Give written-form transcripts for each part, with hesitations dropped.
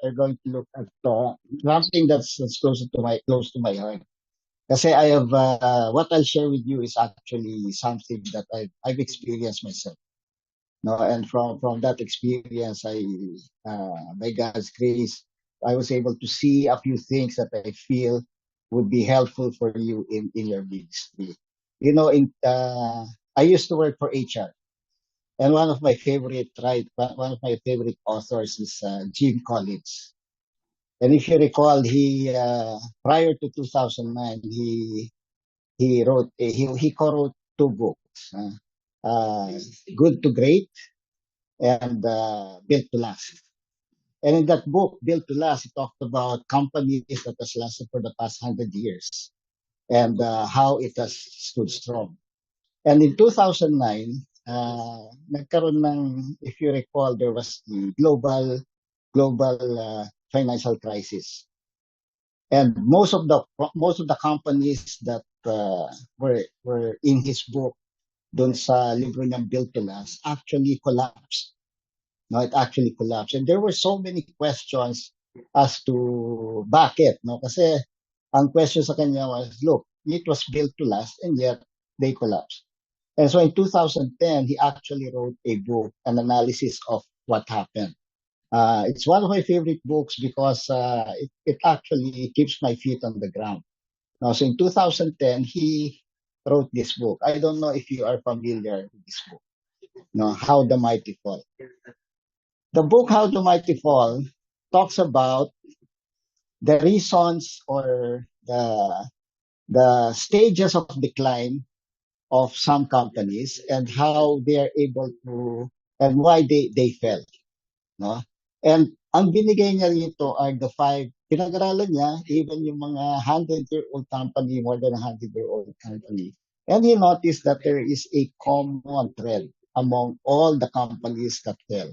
are going to look at something that's close to my heart. Kasi I have what I'll share with you is actually something that I've experienced myself. No, and from that experience, by God's grace, I was able to see a few things that I feel would be helpful for you in your ministry. You know, I used to work for HR, and one of my favorite authors is Jim Collins. And if you recall, he prior to 2009, he co-wrote two books, Good to Great and Built to Last. And in that book, Built to Last, he talked about companies that has lasted for the past 100 years and how it has stood strong. And in 2009, nagkaroon ng, if you recall, there was the global financial crisis. And most of the companies that were in his book, dun sa libro niyang Built to Last, actually collapsed. No, it actually collapsed. And there were so many questions as to bakit, no? Kasi ang question sa kanya was, look, it was built to last and yet they collapsed. And so in 2010, he actually wrote a book, an analysis of what happened. It's one of my favorite books because it actually keeps my feet on the ground. Now, so in 2010, he wrote this book. I don't know if you are familiar with this book, no, How the Mighty Fall. The book How the Mighty Fall talks about the reasons or the stages of decline of some companies and how they are able to and why they fell, no? And ang binigay niya rito are the five, pinag-aralan niya even yung mga 100-year-old company, more than 100-year-old company. And he noticed that there is a common thread among all the companies that fell.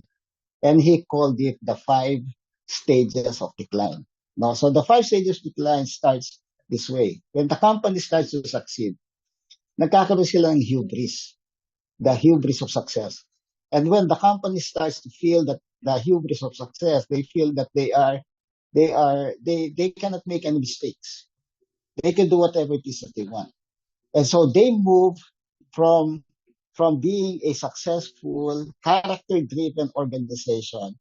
And he called it the 5 stages of decline. No, so the 5 stages of decline starts this way. When the company starts to succeed, nagkakaroon sila ng hubris, the hubris of success. And when the company starts to feel that the hubris of success, they feel that they cannot make any mistakes. They can do whatever it is that they want. And so they move from being a successful, character-driven organization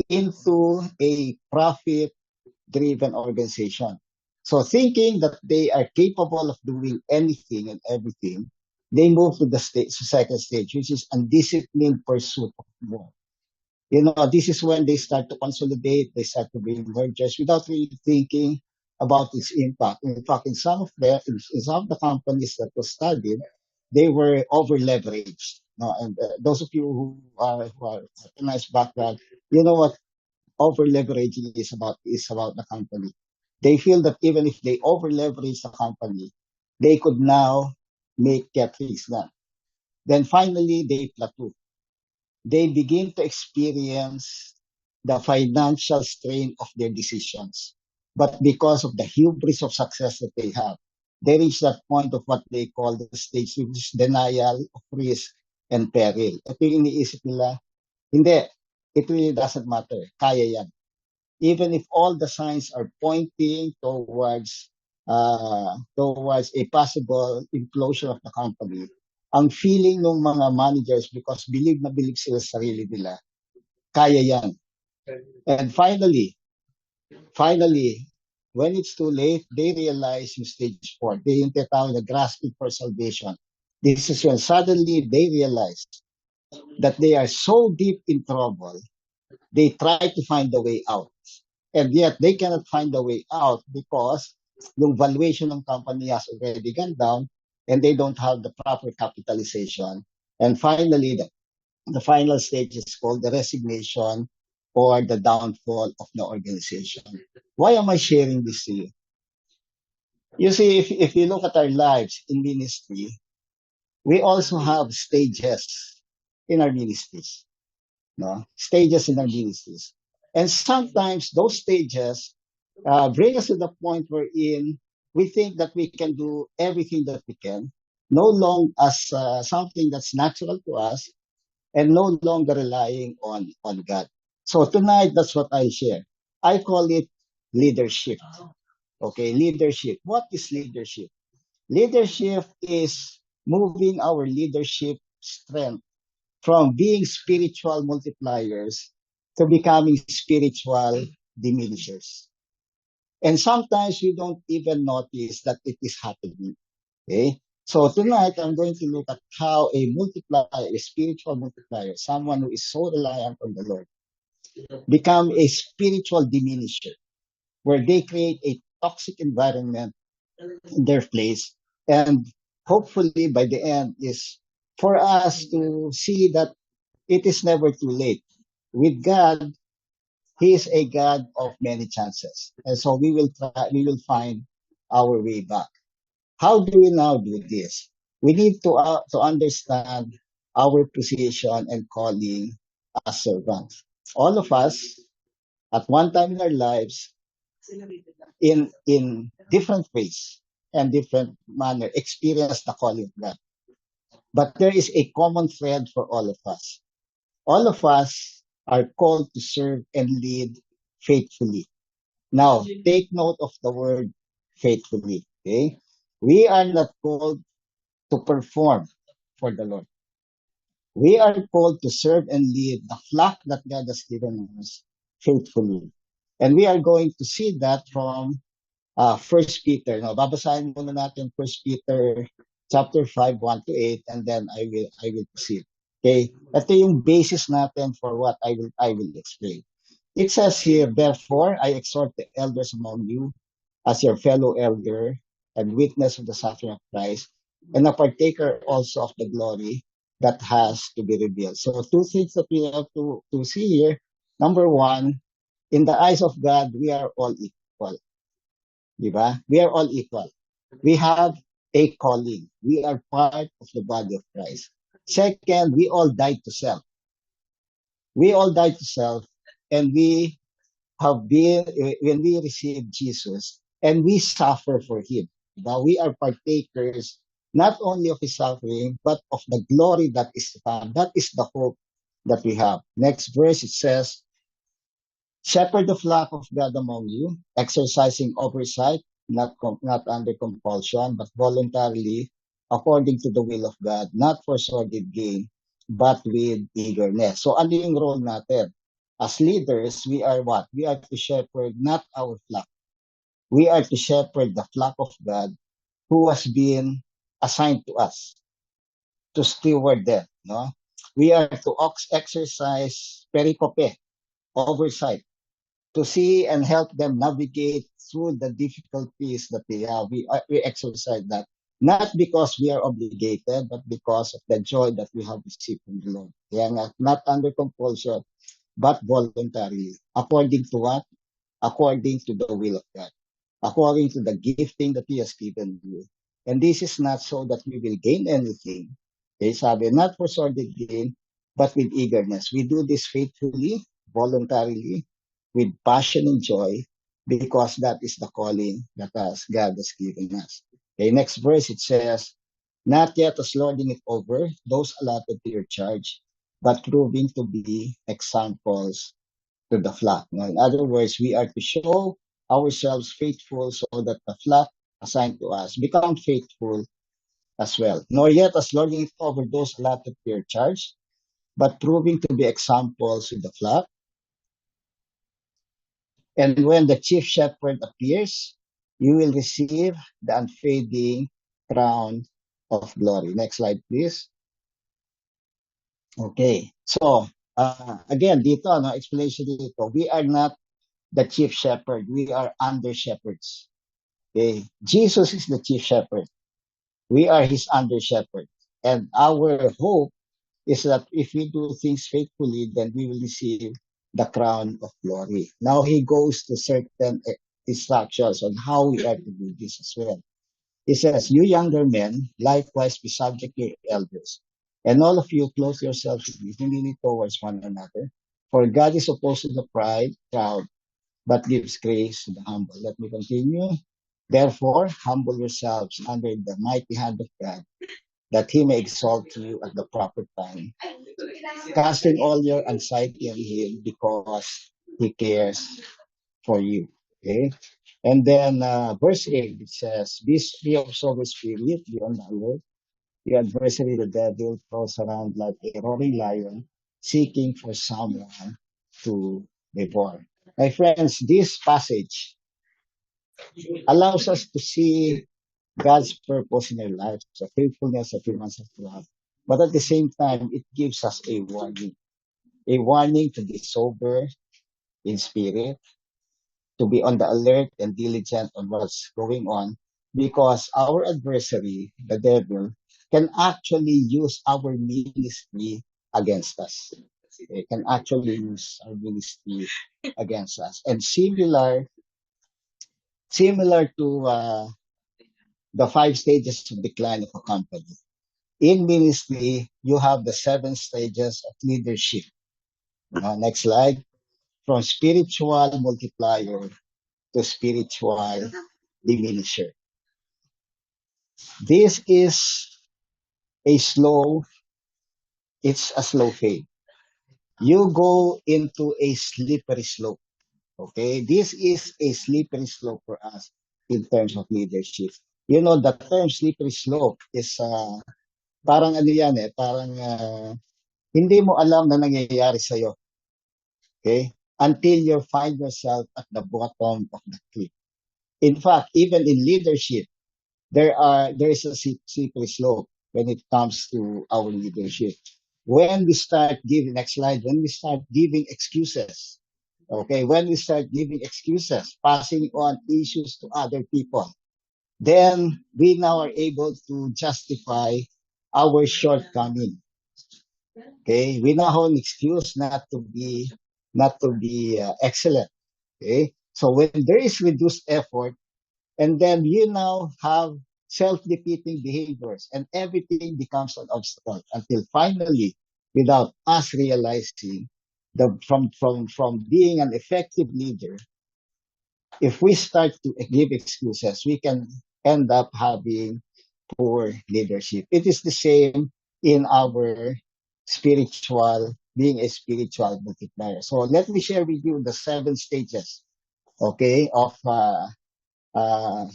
into a profit-driven organization. So thinking that they are capable of doing anything and everything, they move to the second stage, which is undisciplined pursuit of more. You know, this is when they start to consolidate, they start to bring mergers without really thinking about its impact. In fact, in some of the companies that was studied, they were over leveraged. No, and those of you who are a nice background, you know what over leveraging is about the company. They feel that even if they over leverage the company, they could now get things done. Then finally, they plateau. They begin to experience the financial strain of their decisions. But because of the hubris of success that they have, they reach that point of what they call the stage, which is denial of risk and peril. Ito yung iniisip nila, hindi, it really doesn't matter, kaya yan. Even if all the signs are pointing towards a possible implosion of the company, ang feeling ng mga managers, because believe na believe sila sa sarili nila, kaya yan. And finally, when it's too late, they realize in stage 4, they yung tinatawag na grasping for salvation. This is when suddenly they realize that they are so deep in trouble, they try to find a way out. And yet, they cannot find a way out because the valuation ng company has already gone down and they don't have the proper capitalization. And finally, the final stage is called the resignation or the downfall of the organization. Why am I sharing this to you? You see, if you look at our lives in ministry, we also have stages in our ministries. No? Stages in our ministries. And sometimes those stages bring us to the point wherein we think that we can do everything that we can, no longer as something that's natural to us, and no longer relying on God. So tonight, that's what I share. I call it leadership. Okay, leadership. What is leadership? Leadership is moving our leadership strength from being spiritual multipliers to becoming spiritual diminishers. And sometimes we don't even notice that it is happening. Okay? So tonight I'm going to look at how a multiplier, a spiritual multiplier, someone who is so reliant on the Lord, become a spiritual diminisher, where they create a toxic environment in their place. And hopefully by the end is for us to see that it is never too late. With God, He is a God of many chances. And so we will find our way back. How do we now do this? We need to understand our position and calling as servants. All of us, at one time in our lives, in different ways and different manner, experience the calling of God. But there is a common thread for all of us. All of us are called to serve and lead faithfully. Now, take note of the word faithfully. Okay? We are not called to perform for the Lord. We are called to serve and lead the flock that God has given us faithfully. And we are going to see that from First Peter. Now, babasahin muna natin First Peter chapter 5, 1 to 8, and then I will proceed. Okay? Ito yung basis natin for what I will explain. It says here, therefore, I exhort the elders among you as your fellow elder and witness of the suffering of Christ, and a partaker also of the glory that has to be revealed. So two things that we have to see here. Number one, in the eyes of God, we are all equal. Diba? We are all equal. We have a calling. We are part of the body of Christ. Second, we all died to self. We all died to self, and we have been, when we receive Jesus, and we suffer for Him. Diba? We are partakers not only of His suffering, but of the glory that is to come. That is the hope that we have. Next verse, it says, shepherd the flock of God among you, exercising oversight, not under compulsion, but voluntarily, according to the will of God, not for sordid gain, but with eagerness. So ano yung role natin? As leaders, we are what? We are to shepherd not our flock. We are to shepherd the flock of God who has been assigned to us to steward them. No? We are to exercise pericope, oversight, to see and help them navigate through the difficulties that they have. We exercise that not because we are obligated, but because of the joy that we have received from the Lord. Yeah, not under compulsion, but voluntarily. According to what? According to the will of God. According to the gifting that He has given you. And this is not so that we will gain anything. Okay, sabi, not for sordid gain, but with eagerness. We do this faithfully, voluntarily, with passion and joy, because that is the calling that God has given us. Okay, next verse, it says, not yet as lording it over those allotted to your charge, but proving to be examples to the flock. Now, in other words, we are to show ourselves faithful so that the flock assigned to us become faithful as well. Nor yet as lording it over those allotted to your charge, but proving to be examples to the flock. And when the chief shepherd appears, you will receive the unfading crown of glory. Next slide, please. Okay. So, again, dito, no, explanation dito, we are not the chief shepherd. We are under shepherds. Okay. Jesus is the chief shepherd. We are His under shepherd. And our hope is that if we do things faithfully, then we will receive the crown of glory. Now He goes to certain instructions on how we are to do this as well. He says, you younger men, likewise be subject to your elders. And all of you clothe yourselves with humility towards one another. For God is opposed to the proud, but gives grace to the humble. Let me continue. Therefore, humble yourselves under the mighty hand of God, that He may exalt you at the proper time, casting all your anxiety on Him because He cares for you. Okay? And then verse 8, it says, be free of sober spirit, be on the alert. Your adversary, the devil, prowls around like a roaring lion, seeking for someone to devour. My friends, this passage allows us to see God's purpose in our lives, the faithfulness of humans of God. But at the same time, it gives us a warning to be sober in spirit, to be on the alert and diligent on what's going on, because our adversary, the devil, can actually use our ministry against us. It can actually use our ministry against us. And similar to the 5 stages of decline of a company. In ministry, you have the 7 stages of leadership. Next slide. From spiritual multiplier to spiritual diminisher. This is a slow, it's a slow fade. You go into a slippery slope. Okay? This is a slippery slope for us in terms of leadership. You know, the term slippery slope is parang ano yan parang hindi mo alam na nangyayari sa'yo. Okay? Until you find yourself at the bottom of the cliff. In fact, even in leadership, there is a slippery slope when it comes to our leadership. When we start giving, next slide, when we start giving excuses, okay, when we start giving excuses, passing on issues to other people, then we now are able to justify our shortcoming. Okay, we now have an excuse not to be excellent. Okay, so when there is reduced effort, and then you now have self-defeating behaviors, and everything becomes an obstacle until finally, without us realizing, from being an effective leader, if we start to give excuses, we can end up having poor leadership. It is the same in our being a spiritual multiplier. So let me share with you the 7 stages, okay, uh,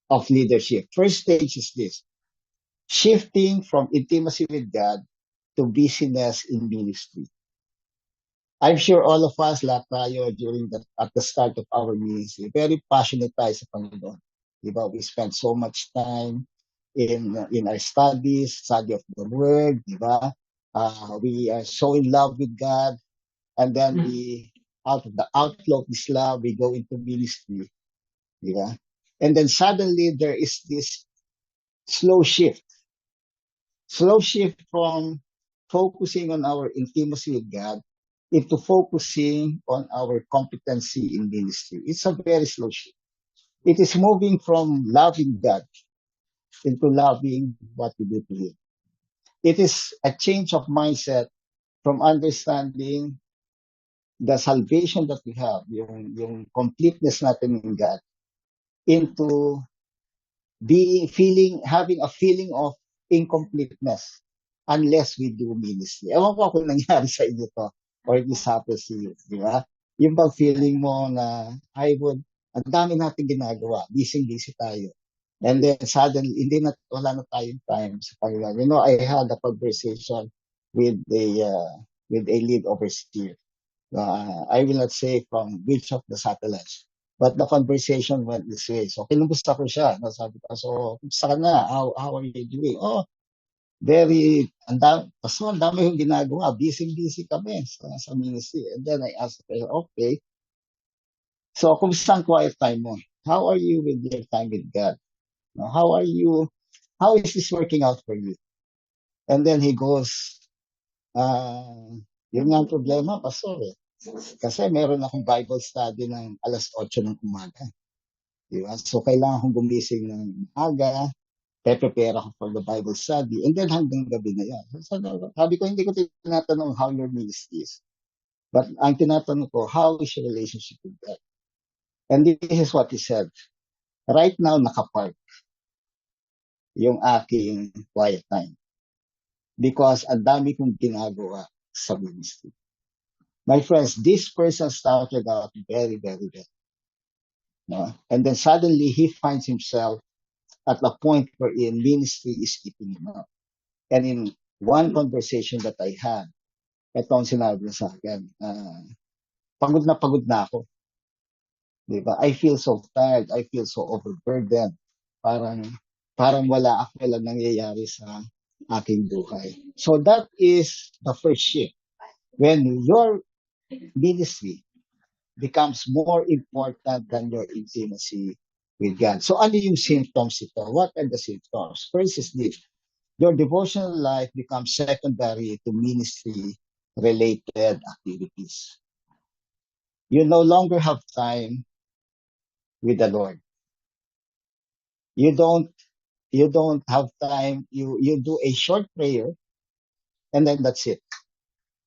of leadership. First stage is this: shifting from intimacy with God to busyness in ministry. I'm sure all of us, lahat tayo, at the start of our ministry, very passionate tayo sa Panginoon. Diba? We spend so much time in our study of the Word, diba? We are so in love with God, and then out of the outflow of this love, we go into ministry, diba? And then suddenly there is this slow shift from focusing on our intimacy with God into focusing on our competency in ministry. It's a very slow shift. It is moving from loving God into loving what we do to Him. It is a change of mindset from understanding the salvation that we have, yung completeness natin in God, into having a feeling of incompleteness unless we do ministry. Ewan ko kung nangyari sa inyo to or this happens to you, di ba? Yung bang feeling mo na, ang dami natin ginagawa, busy tayo. And then suddenly, wala na tayong time sa Panginoon. You know, I had a conversation with a lead overseer. I will not say from which of the satellites. But the conversation went this way. So, kinumusta ko siya. No? Sabi ko, so, kumusta ka na? How are you doing? Oh, ang dami yung ginagawa. Busy kami sa ministry. And then I asked her, okay. So, kumusta ang quiet time mo? How are you with your time with God? No, how is this working out for you? And then he goes, yun nga ang problema, Pastor eh. Kasi meron akong Bible study ng 8:00 ng umaga. Diba? So, kailangan kong gumising ng umaga, prepare ako for the Bible study, and then hanggang gabi na yan. So, sabi ko, hindi ko tinatanong how your ministry is. But ang tinatanong ko, how is your relationship with God? And this is what he said. Right now, nakapark yung aking quiet time. Because ang dami kong ginagawa sa ministry. My friends, this person started out very, very well. No? And then suddenly he finds himself at a point wherein ministry is keeping him up. And in one conversation that I had, ito ang sinabi niya sa akin, pagod na ako. Di ba? I feel so tired. I feel so overburdened. Parang, parang walang nangyayari sa aking buhay. So that is the first shift. When your ministry becomes more important than your intimacy with God. So ano yung symptoms ito? What are the symptoms? First is this. Your devotional life becomes secondary to ministry-related activities. You no longer have time with the Lord. You don't you don't have time. You do a short prayer and then that's it.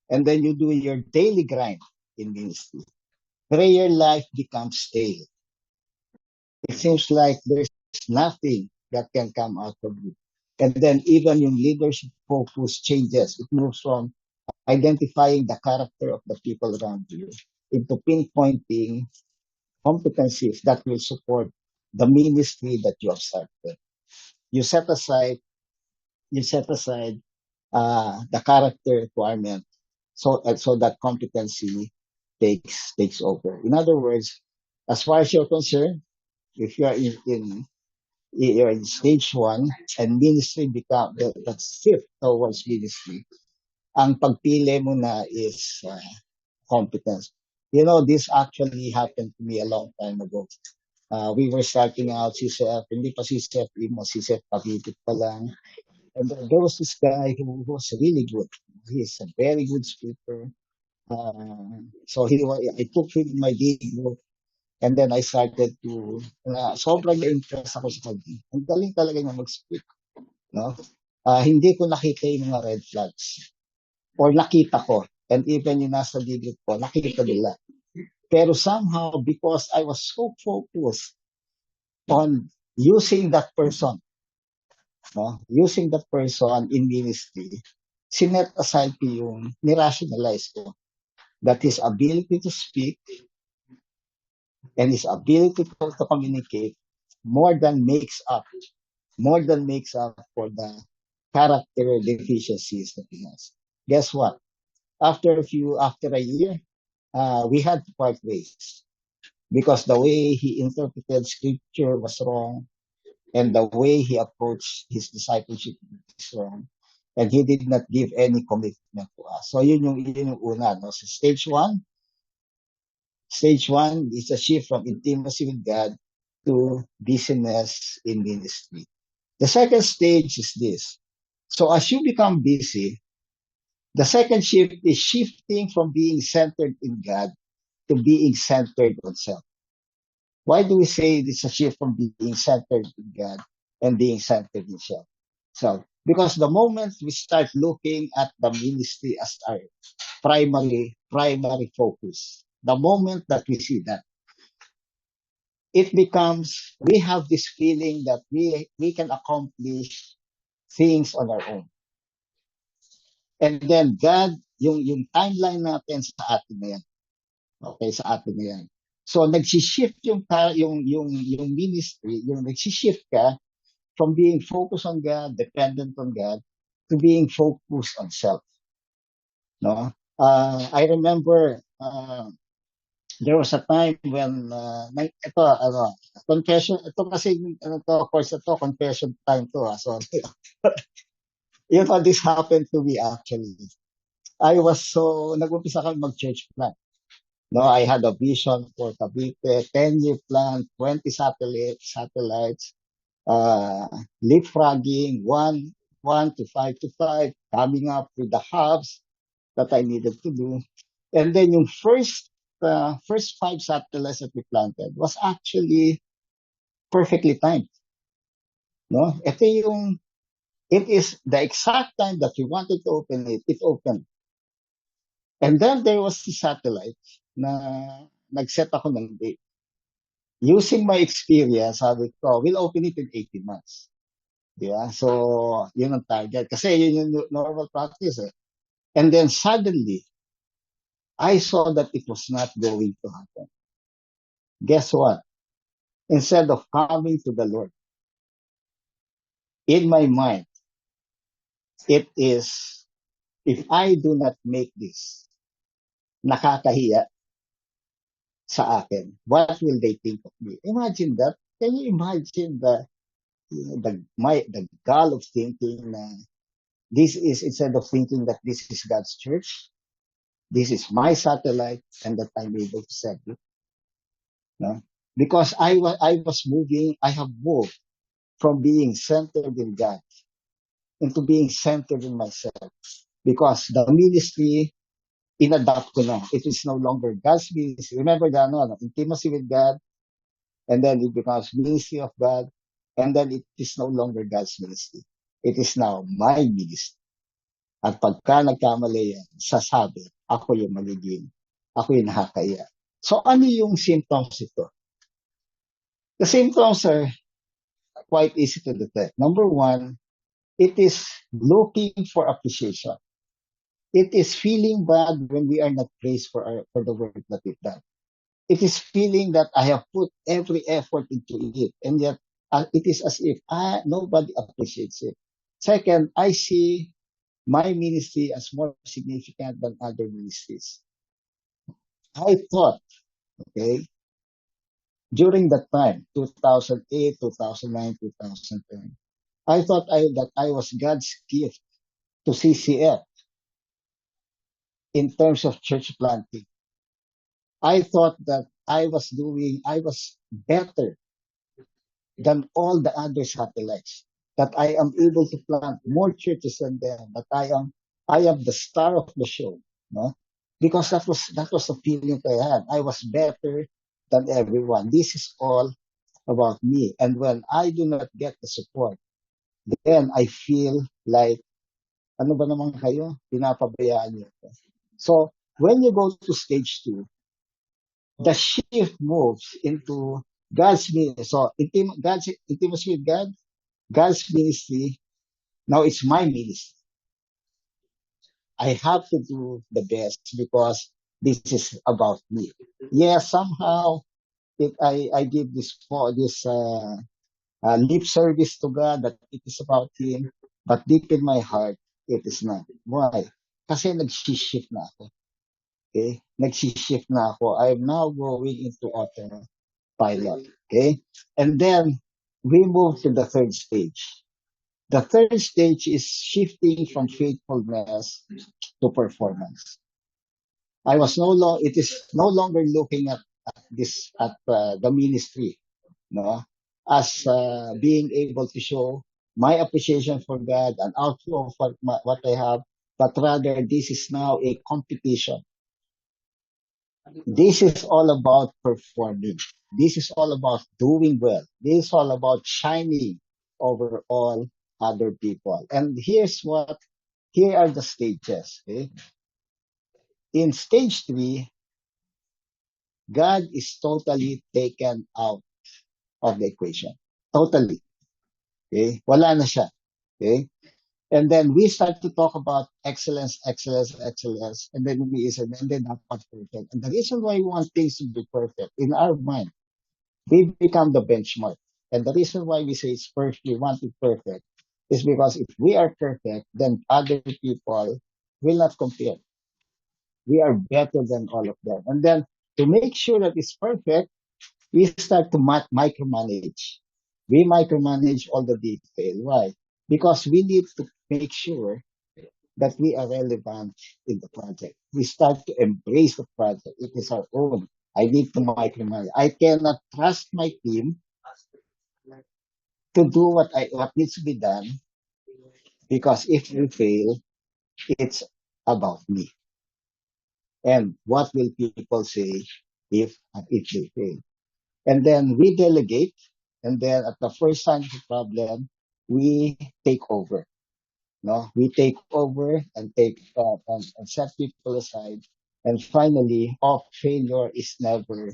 And then you do your daily grind in ministry. Prayer life becomes stale. It seems like there's nothing that can come out of it. And then even yung leadership focus changes. It moves from identifying the character of the people around you into pinpointing competencies that will support the ministry that you have started. You set aside, you set aside the character requirement so that competency takes over. In other words, as far as you're concerned, if you are you're in stage one and ministry become the shift towards ministry, ang pagpili mo na is competence. You know, this actually happened to me a long time ago. We were starting out CCF, hindi pa CCF Imo, CCF Cavite pa lang. And there was this guy who was really good. He's a very good speaker. So I took him in my big group and then I started to, sobrang na-impress ako sa kanya. Ang galing talaga niya mag-speak. No? Hindi ko nakita yung mga red flags. Or nakita ko. And even yung nasa gigit ko, nakita nila. Pero somehow, because I was so focused on using that person, no? Using that person in ministry, sinet aside ko yung nirationalize ko that his ability to speak and his ability to communicate more than makes up for the character deficiencies that he has. Guess what? After a year, we had to part ways because the way he interpreted scripture was wrong and the way he approached his discipleship was wrong. And he did not give any commitment to us. So yun yung una. No? So stage one is a shift from intimacy with God to busyness in ministry. The second stage is this. So as you become busy, the second shift is shifting from being centered in God to being centered on self. Why do we say it's a shift from being centered in God and being centered in self? So, because the moment we start looking at the ministry as our primary focus, the moment that we see that, it becomes, we have this feeling that we can accomplish things on our own. And then God, yung timeline natin sa atin na yan. Okay, sa atin na yan. So nagsishift yung ministry, yung nagsishift ka from being focused on God, dependent on God, to being focused on self. No? I remember there was a time when confession, ito kasi course ito, confession time to. So you know, this happened to me actually. Nag-umpisa kami mag-church plan. No, I had a vision for Cavite, 10-year plan, 20 satellites, leapfrogging, one to five, coming up with the hubs that I needed to do. And then yung first 5 satellites that we planted was actually perfectly timed. No? It is the exact time that we wanted to open it opened. And then there was the satellite na nag-set ako ng date. Using my experience, sabi ko, we'll open it in 18 months. Yeah, so yun ang target. Kasi yun yung normal practice eh. And then suddenly, I saw that it was not going to happen. Guess what? Instead of coming to the Lord, in my mind, it is, if I do not make this, nakakahiya sa akin. What will they think of me? Imagine that. Can you imagine the gall of thinking this is, instead of thinking that this is God's church, this is my satellite, and that I'm able to serve you. No? Because I was moving, I have moved from being centered in God into being centered in myself. Because the ministry, inadapt ko na. It is no longer God's ministry. Remember the intimacy with God, and then it becomes ministry of God, and then it is no longer God's ministry. It is now my ministry. At pagka nagkamali yan, sasabi, ako yung magiging, ako yung nakakaya. So ano yung symptoms ito? The symptoms are quite easy to detect. Number one, it is looking for appreciation. It is feeling bad when we are not praised for the work that we've done. It is feeling that I have put every effort into it, and yet it is as if nobody appreciates it. Second, I see my ministry as more significant than other ministries. I thought, okay, during that time, 2008, 2009, 2010, I thought that I was God's gift to CCF in terms of church planting. I thought that I was better than all the other satellites, that I am able to plant more churches than them, that I am the star of the show, no? Because that was the feeling I had. I was better than everyone. This is all about me. And when I do not get the support, then I feel like, ano ba naman kayo? Pinapabayaan niyo. So, when you go to stage 2, the shift moves into God's ministry. So, God's intimacy with God, God's ministry. Now it's my ministry. I have to do the best because this is about me. Yes, somehow I give this lip service to God that it is about Him, but deep in my heart, it is not. Why? Kasi nag-shift na ako. Okay? Nag-shift na ako. I'm now going into autopilot. Okay? And then, we move to the third stage. The third stage is shifting from faithfulness to performance. It is no longer looking at the ministry, no, as being able to show my appreciation for God and outflow for what I have, but rather this is now a competition. This is all about performing. This is all about doing well. This is all about shining over all other people. And here are the stages. Okay? In stage 3, God is totally taken out of the equation. Totally. Okay? Wala na siya. Okay? And then we start to talk about excellence, and then and then dapat perfect. And the reason why we want things to be perfect, in our mind, we become the benchmark. And the reason why we say it's perfect, we want it perfect, is because if we are perfect, then other people will not compare. We are better than all of them. And then to make sure that it's perfect, we start to micromanage. We micromanage all the detail. Why? Because we need to make sure that we are relevant in the project. We start to embrace the project. It is our own. I need to micromanage. I cannot trust my team to do what needs to be done, because if we fail, it's about me. And what will people say if we fail? And then we delegate, and then at the first sign of the problem, we take over. No, we take over and and set people aside. And finally, failure is never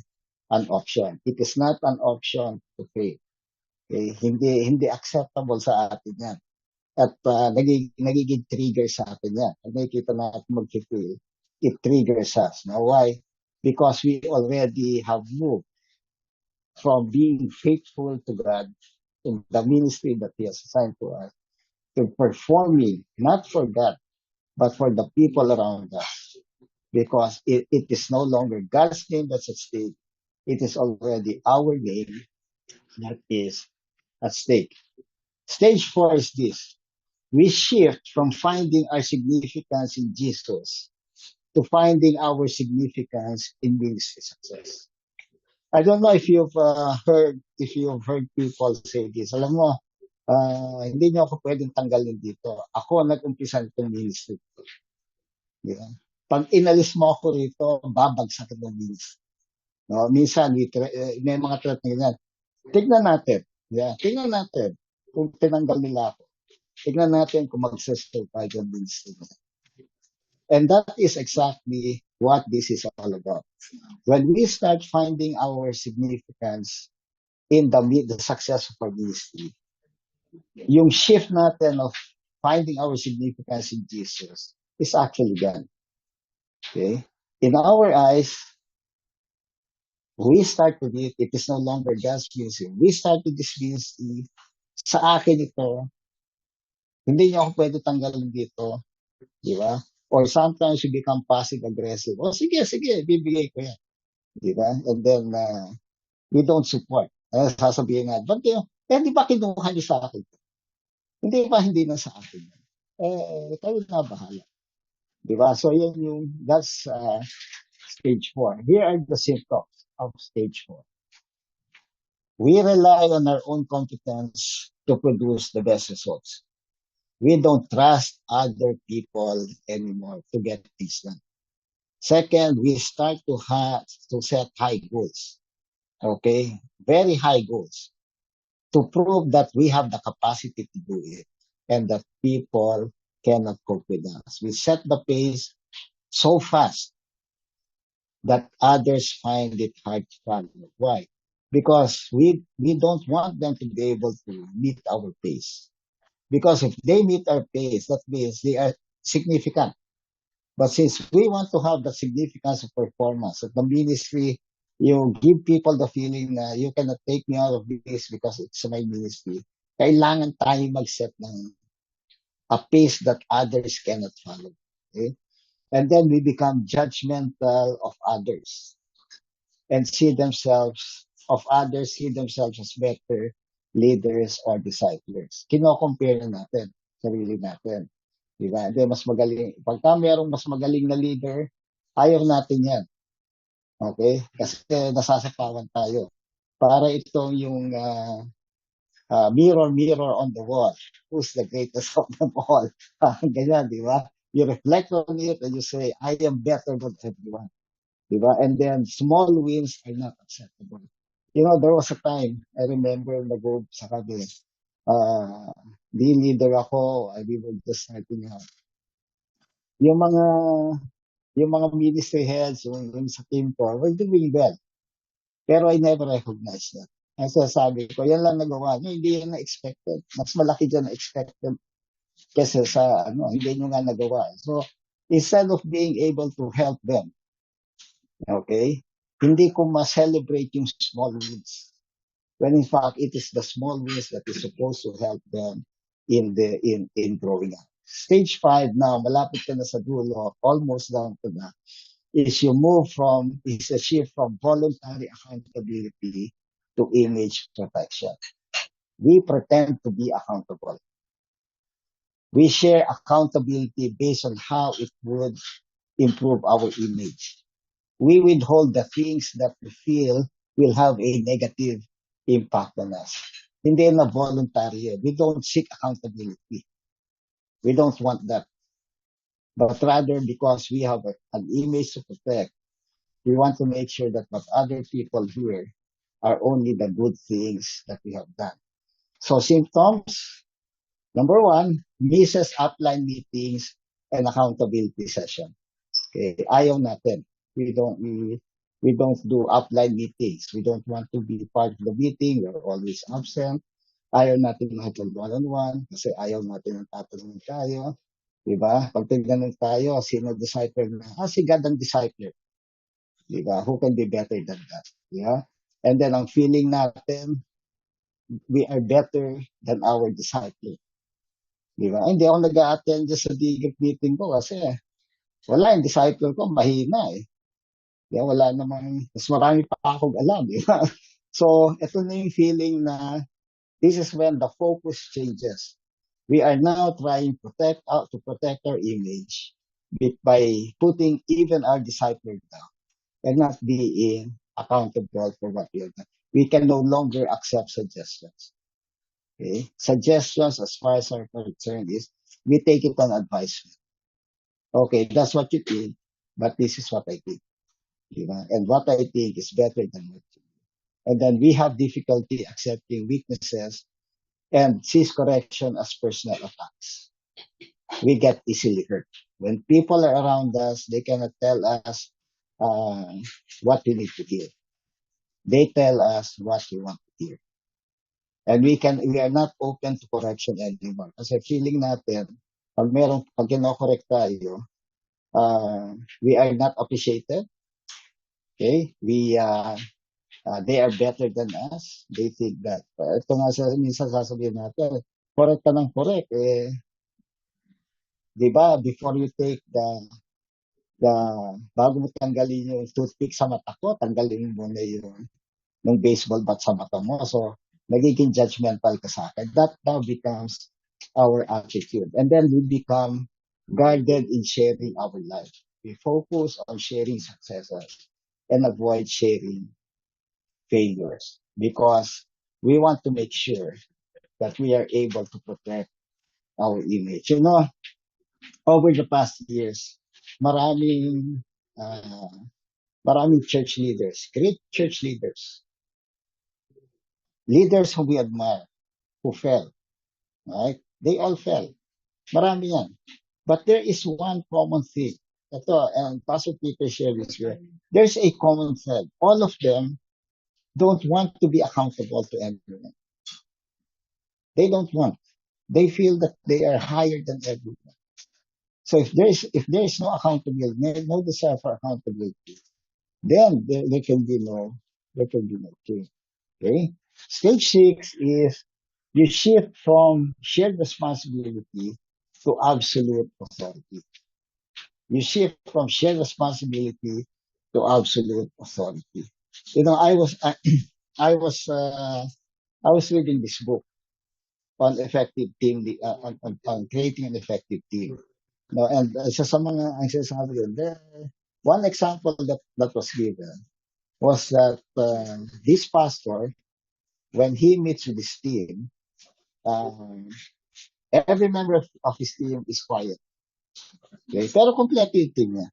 an option. It is not an option to fail. Okay? Hindi acceptable sa atin yan. At nagiging trigger sa atin yan. Pag nakikita natin mag-fail, it triggers us. Now, why? Because we already have moved from being faithful to God in the ministry that He has assigned to us to performing, not for God, but for the people around us. Because it is no longer God's name that's at stake. It is already our name that is at stake. Stage 4 is this. We shift from finding our significance in Jesus to finding our significance in ministry success. I don't know if you've heard people say this. Alam mo, hindi niyo ako pwedeng tanggalin dito. Ako nag-umpisa itong ministry. Yeah. Pag inalis mo ako rito, babagsak ng ministry. No, minsan may mga threat na ganyan. Tignan natin. Yeah, tignan natin kung tinanggal nila ako. Tignan natin kung mag-survive yung ministry. And that is exactly what this is all about. When we start finding our significance in the success of our ministry, yung shift natin of finding our significance in Jesus is actually done. Okay? In our eyes, we start to read, it is no longer God's ministry. We started this ministry, sa akin ito, hindi niyo ako pwede tanggalin dito, di ba? Or sometimes you become passive-aggressive. O sige, bibigay ko yan. Di ba? And then, we don't support. Sasabihin nga, ba't yun? Di ba kinuha niyo sa akin? Hindi na sa akin. Kayo na bahala. Di ba? So, that's stage 4. Here are the symptoms of stage 4. We rely on our own competence to produce the best results. We don't trust other people anymore to get things done. Second, we start to set high goals. Okay? Very high goals. To prove that we have the capacity to do it and that people cannot cope with us. We set the pace so fast that others find it hard to follow. Why? Because we don't want them to be able to meet our pace. Because if they meet our pace, that means they are significant. But since we want to have the significance of performance of the ministry, you give people the feeling na you cannot take me out of this because it's my ministry. Kailangan tayo mag-set ng a pace that others cannot follow. Okay? And then we become judgmental of others and see themselves as better leaders or disciples. Kino-compare natin, sarili natin. Diba? Hindi, mas magaling. Pagka merong mas magaling na leader, ayaw natin yan. Okay? Kasi nasasapawan tayo. Para itong yung mirror on the wall. Who's the greatest of them all? Ganyan, di ba? You reflect on it and you say, I am better than everyone. Di ba? And then, small wins are not acceptable. There was a time, I remember, nag-go sa kami, di leader ako, we were just starting out. Yung mga ministry heads, yung sa team ko, were doing well. Pero I never recognized that. Ang sasabi ko, yan lang nagawa nyo, hindi yan na-expected. Mas malaki dyan na-expected kasi sa, hindi nyo nga nagawa. So, instead of being able to help them, okay, hindi ko ma-celebrate yung small wins. When in fact, it is the small wins that is supposed to help them in growing up. Stage 5 now, malapit ka na sa dulo, almost down to that, is a shift from voluntary accountability to image protection. We pretend to be accountable. We share accountability based on how it would improve our image. We withhold the things that we feel will have a negative impact on us. Hindi na voluntary. We don't seek accountability. We don't want that. But rather, because we have an image to protect, we want to make sure that what other people hear are only the good things that we have done. So symptoms, number 1, misses upline meetings and accountability session. Okay, ayaw natin. We don't do upline meetings. We don't want to be part of the meeting. We're always absent. Ayaw natin makipag one-on-one kasi ayaw natin ang tatanungin tayo. Diba? Pag tinanong tayo, sino discipler na? Si God ang discipler. Diba? Who can be better than that? Yeah? And then ang feeling natin, we are better than our discipler. Diba? Hindi ako nag-a-attend sa digit meeting ko kasi wala, yung disciple ko, mahina eh. Diba? Wala namang, mas marami pa akong alam. Diba? So, ito na yung feeling na this is when the focus changes. We are now trying to protect our image by putting even our disciples down and not being accountable for what we have done. We can no longer accept suggestions. Okay? Suggestions, as far as our concern is, we take it on advisement. Okay, that's what you think, but this is what I think. Diba? And what I think is better than what you think. And then we have difficulty accepting weaknesses and sees correction as personal attacks. We get easily hurt. When people are around us, they cannot tell us what we need to hear. They tell us what we want to hear. And we are not open to correction anymore. Kasi feeling natin, pag kino-correct tayo, we are not appreciated. Okay? They are better than us. They think that. Ito nga minsan sasabihin natin, correct ka ng correct. Di ba, before you take bago mo tanggalin yung toothpick sa mata ko, tanggalin mo na yung baseball bat sa mata mo. So, nagiging judgmental ka sa akin. That now becomes our attitude. And then we become guarded in sharing our life. We focus on sharing successes and avoid sharing failures because we want to make sure that we are able to protect our image. You know, over the past years, maraming church leaders, great church leaders who we admire, who fell, right? They all fell. Marami yan. But there is one common thing. Ito, and Pastor Peter shared this here. There's a common thread. All of them don't want to be accountable to anyone. They don't want. They feel that they are higher than everyone. So if there is no accountability, no desire for accountability, then there can be no change. Okay. Stage 6 is you shift from shared responsibility to absolute authority. You shift from shared responsibility to absolute authority. You know, I was reading this book on effective team, on creating an effective team. No, and isa sa mga ang sinasabi yun, one example that was given was that this pastor, when he meets with his team, every member of his team is quiet. Okay? Pero kompleto yung team niya.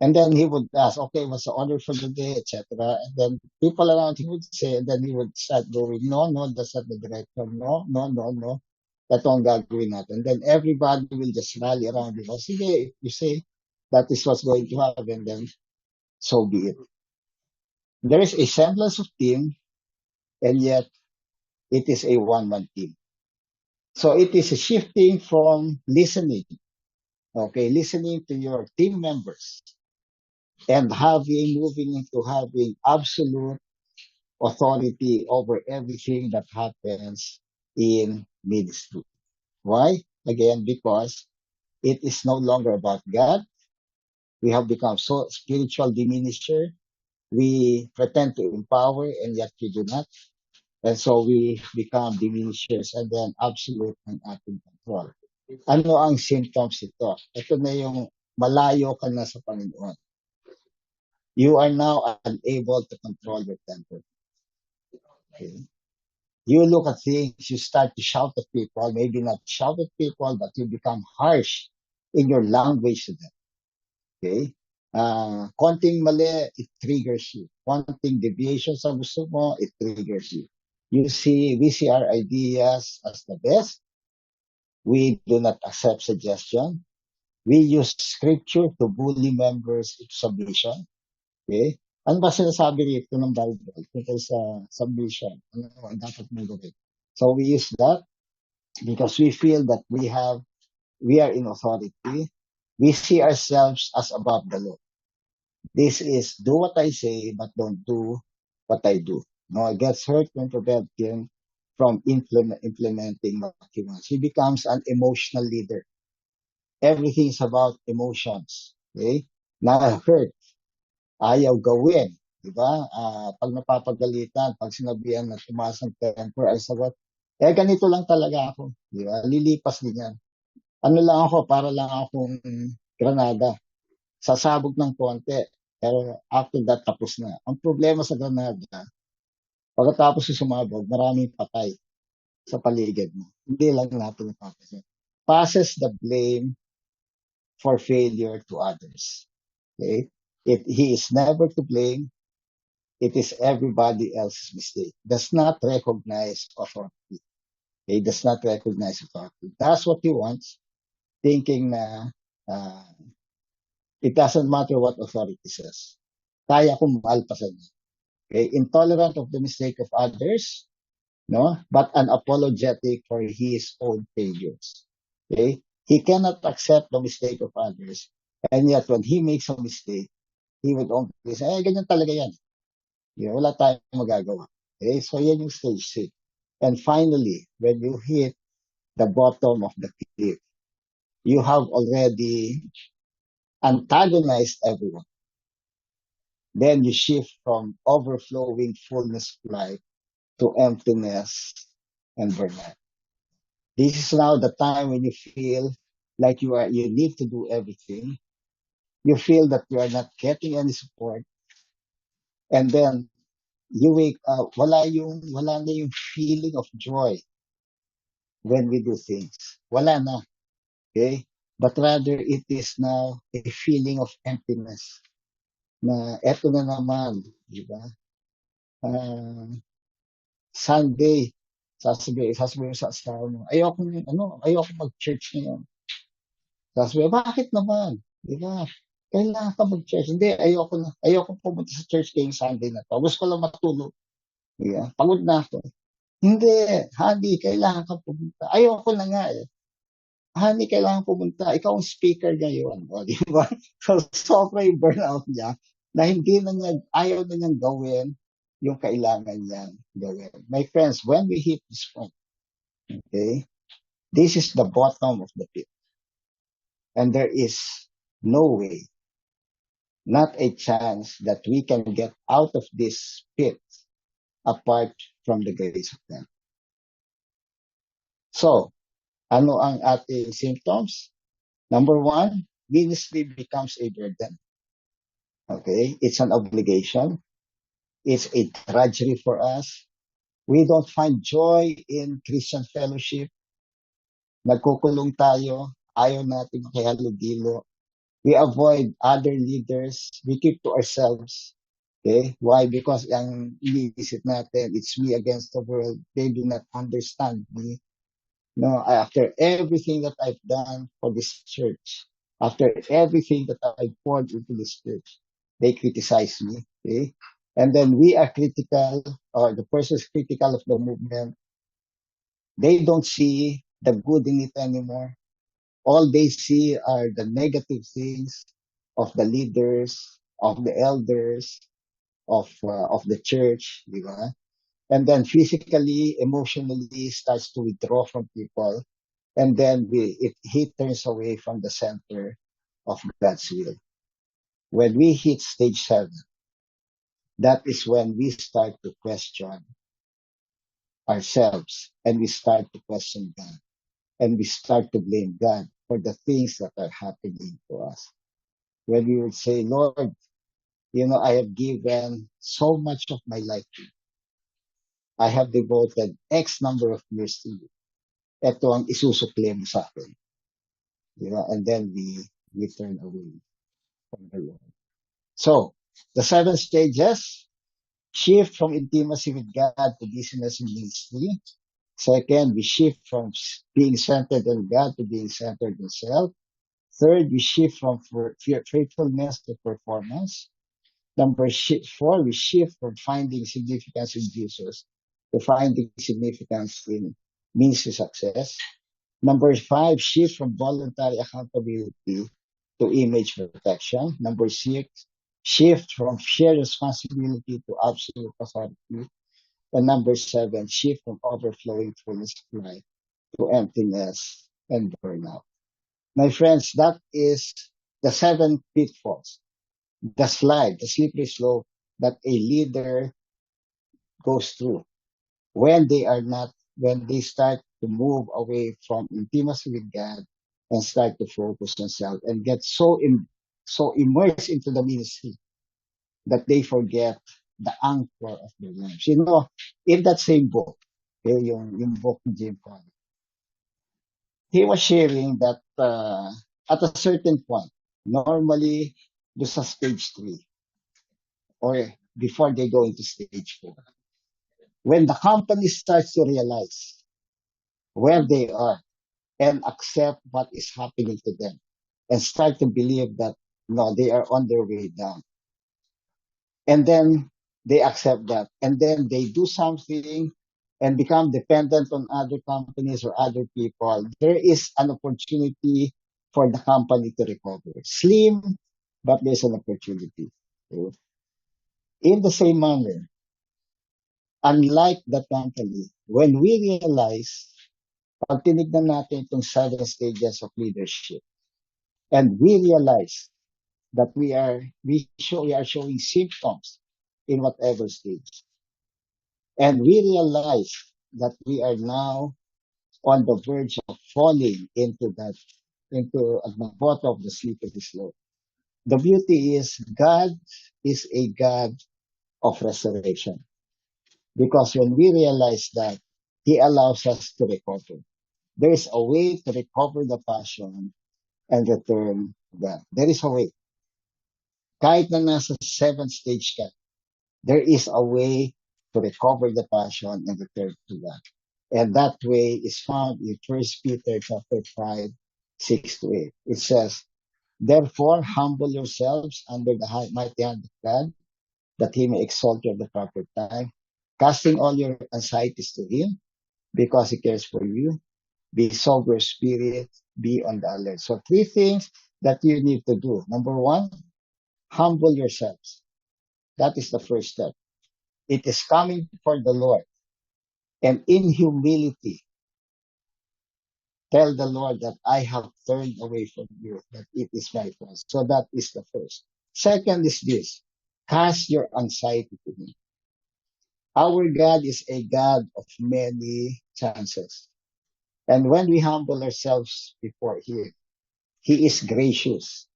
And then he would ask, okay, what's the order for the day, etc. And then people around him would say, and then he would start going, no, that's not the direction. No. Ito ang gagawin natin. And then everybody will just rally around him. Sige, if you say that is what's going to happen, then so be it. There is a semblance of team, and yet it is a one-man team. So it is a shifting from listening to your team members and moving into having absolute authority over everything that happens in ministry. Why? Again, because it is no longer about God. We have become so spiritual diminisher. We pretend to empower and yet we do not. And so we become diminishers and then absolute and ating control. Ano ang symptoms ito? Ito na yung malayo ka na sa Panginoon. You are now unable to control your temper. Okay? You look at things, you start to shout at people, maybe not shout at people, but you become harsh in your language to them. Okay? Konting mali, it triggers you. Konting deviation sa gusto mo, it triggers you. We see our ideas as the best. We do not accept suggestion. We use scripture to bully members into submission. Okay? Ano ba sinasabi rito ng Bible tungkol sa submission? Ano ang dapat mong gawin? So we use that because we feel that we have we are in authority. We see ourselves as above the law. This is do what I say, but don't do what I do. No, it gets hurt when prevent him from implementing what he wants. He becomes an emotional leader. Everything is about emotions. Okay? Na-hurt, ayaw gawin. Diba? Pag napapagalitan, pag sinabihan na tumaas ang temper, ay sagot, ganito lang talaga ako. Diba? Lilipas din yan. Ano lang ako, para lang akong Granada. Sasabog ng konti. Pero after that, tapos na. Ang problema sa Granada, pagkatapos sumabog, maraming patay sa paligid mo. Hindi lang natin napapansin. Passes the blame for failure to others. Okay? He is never to blame. It is everybody else's mistake. Does not recognize authority. Okay? Does not recognize authority. That's what he wants, thinking na it doesn't matter what authority says. Kaya kong maalpasan niya. Okay? Intolerant of the mistake of others, no? But unapologetic for his own failures. Okay? He cannot accept the mistake of others. And yet, when he makes a mistake, he would only say, ganyan talaga yan. Wala tayong magagawa. Okay? So, yan yung stage 6. And finally, when you hit the bottom of the cliff, you have already antagonized everyone. Then you shift from overflowing fullness of life to emptiness and burnout. This is now the time when you feel like you need to do everything. You feel that you are not getting any support. And then you wake up, wala na yung feeling of joy when we do things. Wala na. Okay? But rather it is now a feeling of emptiness. Na eto na naman, di ba? Sunday, sasabihin sa asawa mo, ayoko mag-church ngayon. Sasabihin, bakit naman? Di ba? Kailangan ka mag-church. Hindi, ayoko pumunta sa church kayong Sunday na to. Gusto ko lang matulog. Di ba? Pagod na ako. Hindi, honey, kailangan ka pumunta. Ayoko na nga eh. Honey, kailangan pumunta. Ikaw ang speaker ngayon. O, di ba? So, sobra yung burnout niya na ayaw na niyang gawin yung kailangan niyang gawin. My friends, when we hit this point, okay, this is the bottom of the pit. And there is no way, not a chance that we can get out of this pit apart from the grace of God. So, ano ang ating symptoms? Number 1, ministry becomes a burden. Okay? It's an obligation. It's a drudgery for us. We don't find joy in Christian fellowship. Nagkukulong tayo. Ayaw natin makihalubilo. We avoid other leaders. We keep to ourselves. Okay? Why? Because ang iniisip natin, it's me against the world. They do not understand me. No, after everything that I've done for this church, after everything that I've poured into this church, they criticize me. Okay? And then we are critical, or the person is critical of the movement. They don't see the good in it anymore. All they see are the negative things of the leaders, of the elders, of the church, di ba? And then physically, emotionally starts to withdraw from people. And then he turns away from the center of God's will. When we hit stage 7, that is when we start to question ourselves, and we start to question God, and we start to blame God for the things that are happening to us. When we would say, Lord, I have given so much of my life to you. I have devoted X number of years to you. Ito ang isusukli mo sa akin. And then we turn away from the Lord. So, the 7 stages: shift from intimacy with God to business and ministry. Second, we shift from being centered on God to being centered in self. Third, we shift from faithfulness to performance. Number 4, we shift from finding significance in Jesus to finding significance in ministry success. Number 5, shift from voluntary accountability to image protection. Number 6, shift from shared responsibility to absolute authority. And number 7, shift from overflowing fullness of life to emptiness and burnout. My friends, that is the 7 pitfalls, the slide, the slippery slope that a leader goes through when when they start to move away from intimacy with God and start to focus on self and get so immersed into the ministry that they forget the anchor of their lives. You know, in that same book, yung book ni Jim Collins, he was sharing that at a certain point, normally do sa stage 3 or before they go into stage 4, when the company starts to realize where they are and accept what is happening to them and start to believe that no, they are on their way down. And then they accept that. And then they do something and become dependent on other companies or other people. There is an opportunity for the company to recover. Slim, but there's an opportunity. In the same manner, unlike the company, when we realize, pag tinignan natin itong 7 stages of leadership, and we realize that we are showing symptoms in whatever stage. And we realize that we are now on the verge of falling into at the bottom of the slippery slope. The beauty is God is a God of restoration. Because when we realize that, He allows us to recover. There is a way to recover the passion and return to God. There is a way. Kahit na nasa 7th stage ka, there is a way to recover the passion and return to God. And that way is found in 1 Peter chapter 5, 6 to 8. It says, therefore, humble yourselves under the mighty hand of God, that He may exalt you at the proper time, casting all your anxieties to Him, because He cares for you. Be sober spirit, be on the alert. So 3 things that you need to do. Number 1, humble yourselves. That is the first step. It is coming before the Lord. And in humility, tell the Lord that I have turned away from you, that it is my fault. So that is the first. Second is this, cast your anxiety to Him. Our God is a God of many chances. And when we humble ourselves before Him, He is gracious.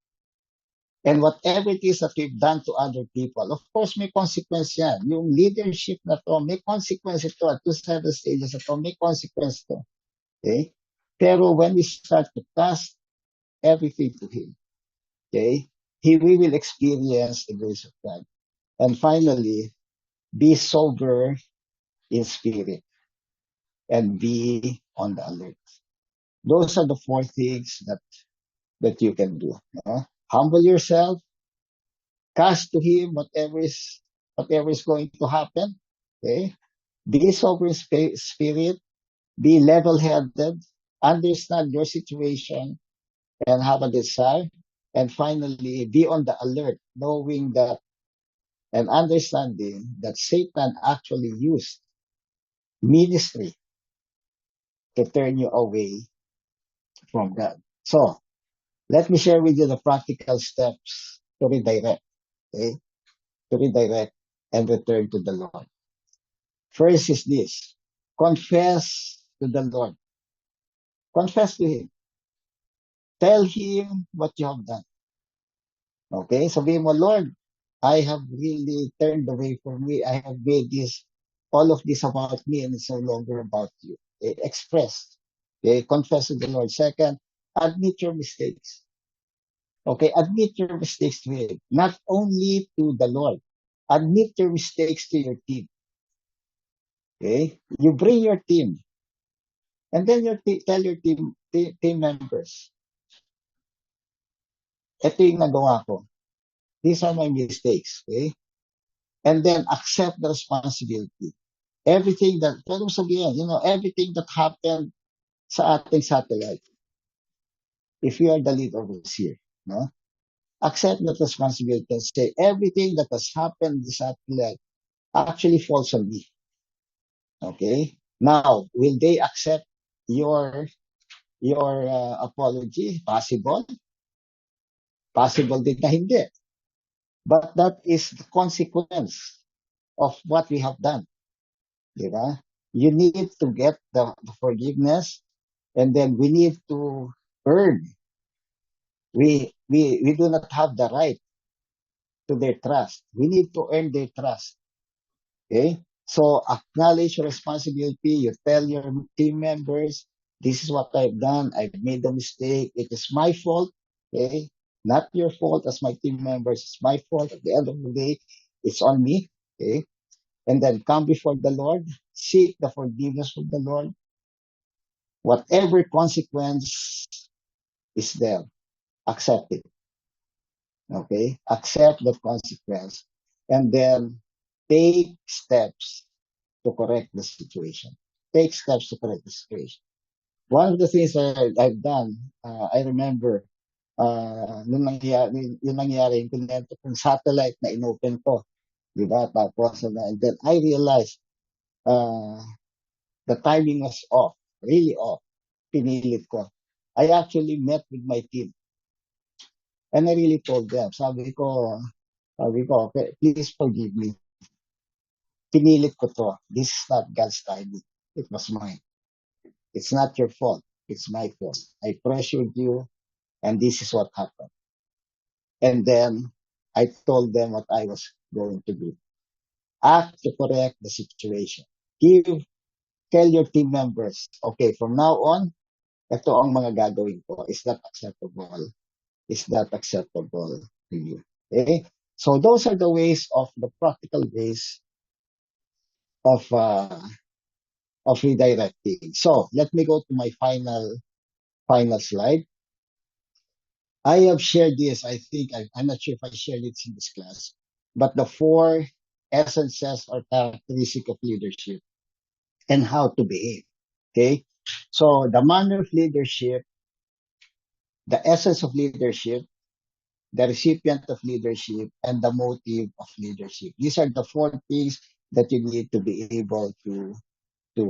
And whatever it is that we've done to other people, of course, may consequence yan. Yung leadership na to, may consequence ito. At 7 stages na to, may consequence to. Okay? Pero when we start to cast everything to Him, okay, we will experience the grace of God. And finally, be sober in spirit and be on the alert. Those are the 4 things that you can do. Humble yourself, cast to Him whatever is going to happen. Okay, be sober in spirit, be level-headed, understand your situation, and have a desire. And finally, be on the alert, knowing that and understanding that Satan actually used ministry to turn you away from God. So, let me share with you the practical steps to redirect, okay? To redirect and return to the Lord. First is this, confess to the Lord. Confess to Him. Tell Him what you have done. Okay? Sabihin mo, Lord, I have really turned away from me. I have made all of this about me and it's no longer about you. Okay? Express. Okay? Confess to the Lord. Second, admit your mistakes. Okay? Admit your mistakes to Him. Not only to the Lord. Admit your mistakes to your team. Okay? You bring your team. And then tell your team members, ito yung nagawa ko. These are my mistakes. Okay? And then accept the responsibility. Everything that, pwede mo sabihin, everything that happened sa ating satellite, if you are the lead overseer, no? Accept that responsibility and say everything that has happened in the satellite actually falls on me. Okay? Now, will they accept your apology? Possible. Possible din na hindi. But that is the consequence of what we have done. Diba? You need to get the forgiveness, and then we need to earn. We do not have the right to their trust. We need to earn their trust. Okay? So acknowledge your responsibility. You tell your team members, this is what I've done. I've made a mistake. It is my fault. Okay? Not your fault as my team members. It's my fault. At the end of the day, it's on me. Okay? And then come before the Lord. Seek the forgiveness of the Lord. Whatever consequence is there, accept it. Okay? Accept the consequence. And then take steps to correct the situation. Take steps to correct the situation. One of the things that I've done, I remember, yung nangyari, yung kunento kong satellite na inopen ko, di ba? Tapos, and then I realized, the timing was off, really off. Pinilit ko. I actually met with my team. And I really told them, okay, please forgive me. Pinilit ko to. This is not God's timing. It was mine. It's not your fault. It's my fault. I pressured you, and this is what happened. And then I told them what I was going to do. Act to correct the situation. Tell your team members, okay, from now on, ito ang mga gagawin ko. Is that acceptable? Is that acceptable to you? Okay? So those are the ways of the practical ways of redirecting. So let me go to my final slide. I have shared this. I think I'm not sure if I shared it in this class, but the 4 essences or characteristics of leadership and how to behave. Okay, so the manner of leadership, the essence of leadership, the recipient of leadership, and the motive of leadership. These are the 4 things that you need to be able to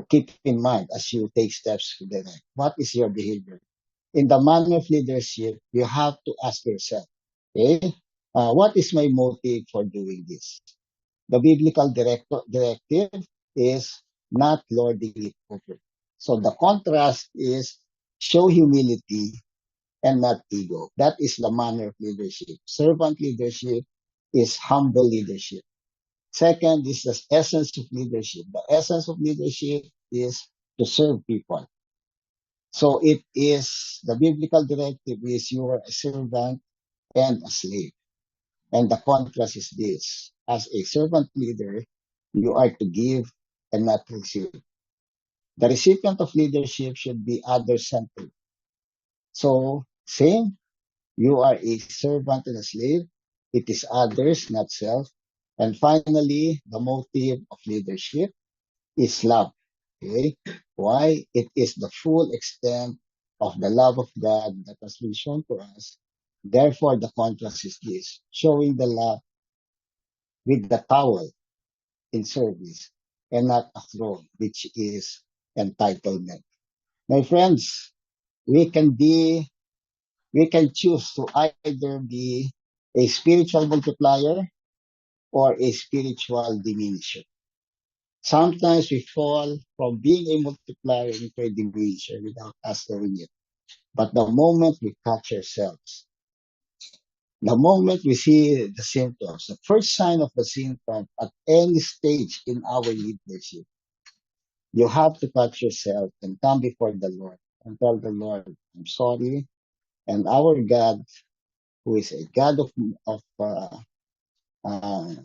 keep in mind as you take steps to direct. What is your behavior? In the manner of leadership, you have to ask yourself, okay, what is my motive for doing this? The biblical directive is not lording it over. So the contrast is show humility and not ego. That is the manner of leadership. Servant leadership is humble leadership. Second is the essence of leadership. The essence of leadership is to serve people. So it is, the biblical directive is you are a servant and a slave. And the contrast is this. As a servant leader, you are to give and not receive. The recipient of leadership should be other-centered. So, same, you are a servant and a slave. It is others, not self. And finally, the motive of leadership is love. Okay? Why? It is the full extent of the love of God that has been shown to us. Therefore, the contrast is this, showing the love with the towel in service and not a throne, which is entitlement. My friends, we can choose to either be a spiritual multiplier or a spiritual diminisher. Sometimes we fall from being a multiplier into a diminisher without us knowing it. But the moment we catch ourselves, the moment we see the symptoms, the first sign of the symptom at any stage in our leadership, you have to catch yourself and come before the Lord and tell the Lord, I'm sorry. And our God, who is a God of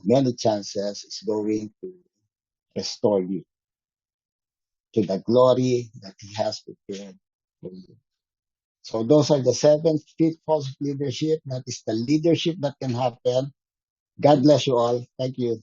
many chances, is going to restore you to the glory that He has prepared for you. So those are the 7 pitfalls of leadership. That is the leadership that can happen. God bless you all. Thank you.